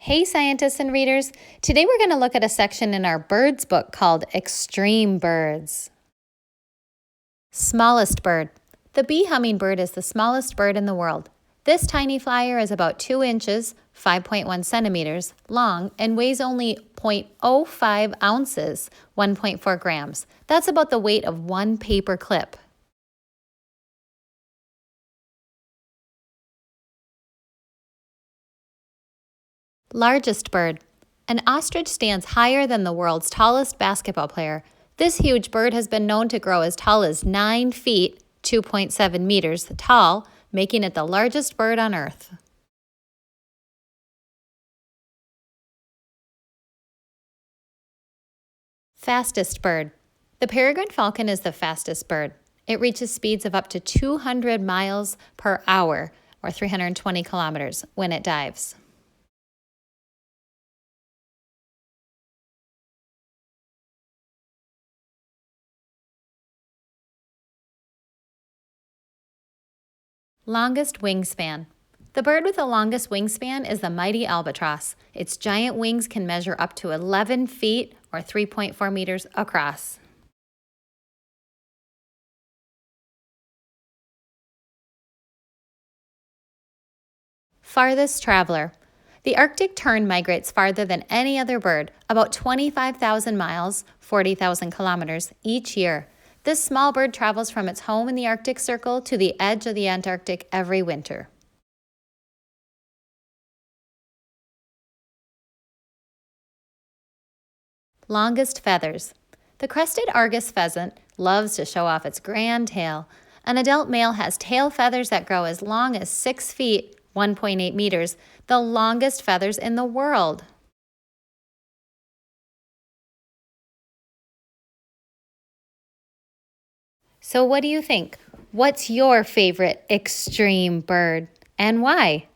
Hey, scientists and readers. Today we're going to look at a section in our birds book called Extreme Birds. Smallest bird. The bee hummingbird is the smallest bird in the world. This tiny flyer is about 2 inches, 5.1 centimeters, long and weighs only 0.05 ounces, 1.4 grams. That's about the weight of one paper clip. Largest bird. An ostrich stands higher than the world's tallest basketball player. This huge bird has been known to grow as tall as 9 feet, 2.7 meters tall, making it the largest bird on Earth. Fastest bird. The peregrine falcon is the fastest bird. It reaches speeds of up to 200 miles per hour, or 320 kilometers, when it dives. Longest wingspan. The bird with the longest wingspan is the mighty albatross. Its giant wings can measure up to 11 feet or 3.4 meters across. Farthest traveler. The Arctic tern migrates farther than any other bird, about 25,000 miles, 40,000 kilometers, each year. This small bird travels from its home in the Arctic Circle to the edge of the Antarctic every winter. Longest feathers. The crested Argus pheasant loves to show off its grand tail. An adult male has tail feathers that grow as long as 6 feet, 1.8 meters, the longest feathers in the world. So what do you think? What's your favorite extreme bird and why?